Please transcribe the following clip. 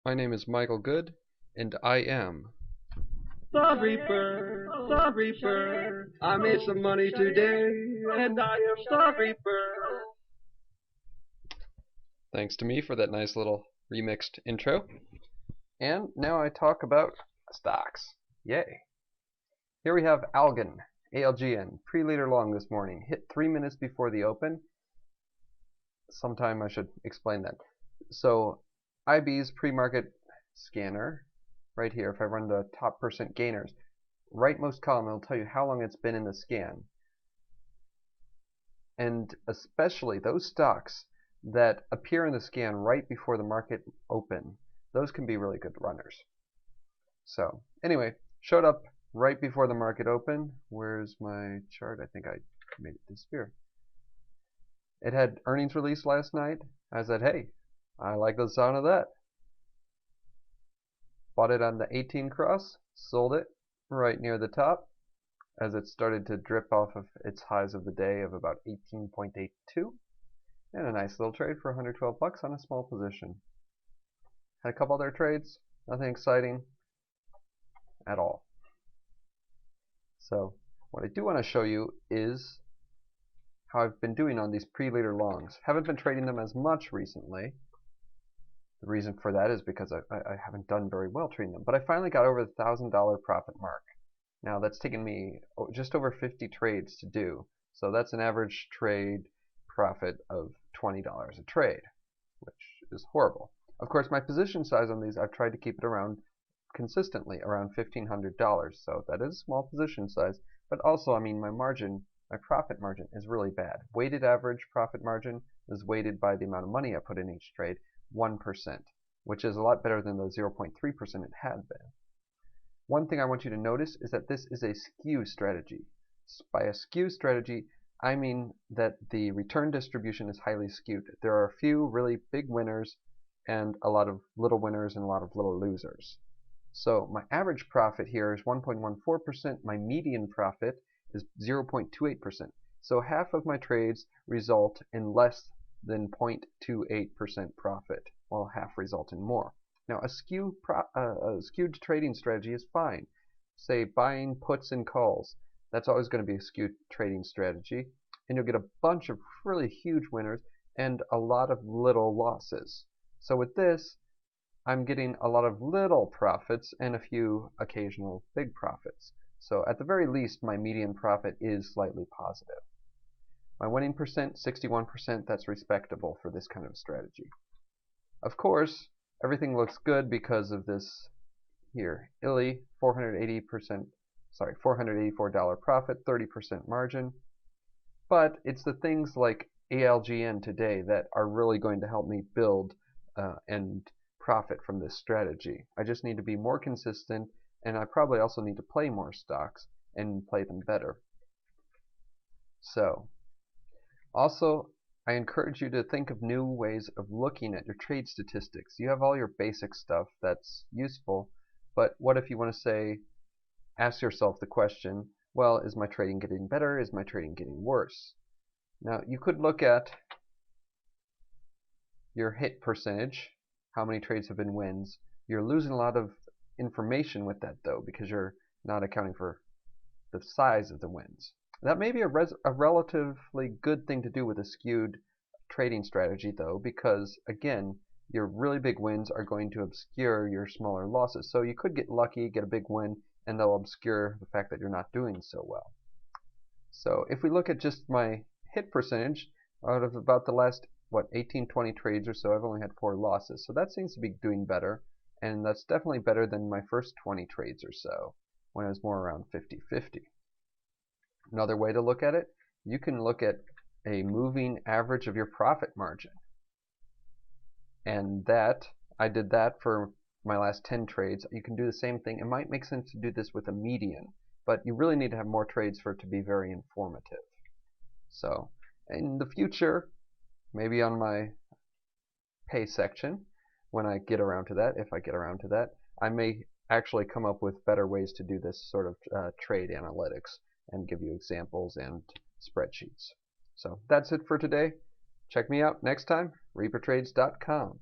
My name is Michael Good, and I am. The Reaper, I made some money today, and I am the Reaper. Thanks to me for that nice little remixed intro. And now I talk about stocks. Yay. Here we have ALGN, pre-leader long this morning. Hit 3 minutes before the open. Sometime I should explain that. So IB's pre-market scanner, right here, if I run the top percent gainers, rightmost column, it'll tell you how long it's been in the scan. And especially those stocks that appear in the scan right before the market open, those can be really good runners. So anyway, showed up right before the market open. Where's my chart? I think I made it disappear. It had earnings release last night. I said, hey, I like the sound of that. Bought it on the 18 cross, sold it right near the top as it started to drip off of its highs of the day of about 18.82. And a nice little trade for 112 bucks on a small position. Had a couple other trades, nothing exciting at all. So what I do want to show you is how I've been doing on these pre-leader longs. Haven't been trading them as much recently. The reason for that is because I haven't done very well trading them. But I finally got over the $1,000 profit mark. Now that's taken me just over 50 trades to do. So that's an average trade profit of $20 a trade, which is horrible. Of course, my position size on these, I've tried to keep it around consistently around $1,500. So that is a small position size. But also, I mean, my margin, my profit margin is really bad. Weighted average profit margin is weighted by the amount of money I put in each trade, 1%, which is a lot better than the 0.3% it had been. One thing I want you to notice is that this is a skew strategy. By a skew strategy, I mean that the return distribution is highly skewed. There are a few really big winners and a lot of little winners and a lot of little losers. So my average profit here is 1.14%. My median profit is 0.28%. So half of my trades result in less than 0.28% profit, while half result in more. Now, a skewed trading strategy is fine. Say buying puts and calls. That's always going to be a skewed trading strategy. And you'll get a bunch of really huge winners and a lot of little losses. So with this, I'm getting a lot of little profits and a few occasional big profits. So at the very least, my median profit is slightly positive. My winning percent, 61%, that's respectable for this kind of strategy. Of course, everything looks good because of this here. ILI, $484 profit, 30% margin. But it's the things like ALGN today that are really going to help me build and profit from this strategy. I just need to be more consistent, and I probably also need to play more stocks and play them better. So, also, I encourage you to think of new ways of looking at your trade statistics. You have all your basic stuff that's useful, but what if you want to say, ask yourself the question, well, is my trading getting better? Is my trading getting worse? Now, you could look at your hit percentage, how many trades have been wins. You're losing a lot of information with that, though, because you're not accounting for the size of the wins. That may be a relatively good thing to do with a skewed trading strategy, though, because, again, your really big wins are going to obscure your smaller losses. So you could get lucky, get a big win, and they'll obscure the fact that you're not doing so well. So if we look at just my hit percentage, out of about the last, 18, 20 trades or so, I've only had 4 losses. So that seems to be doing better, and that's definitely better than my first 20 trades or so, when I was more around 50-50. Another way to look at it, you can look at a moving average of your profit margin. And that, I did that for my last 10 trades. You can do the same thing. It might make sense to do this with a median, but you really need to have more trades for it to be very informative. So, in the future, maybe on my pay section, when I get around to that, if I get around to that, I may actually come up with better ways to do this sort of trade analytics and give you examples and spreadsheets. So that's it for today. Check me out next time, reapertrades.com.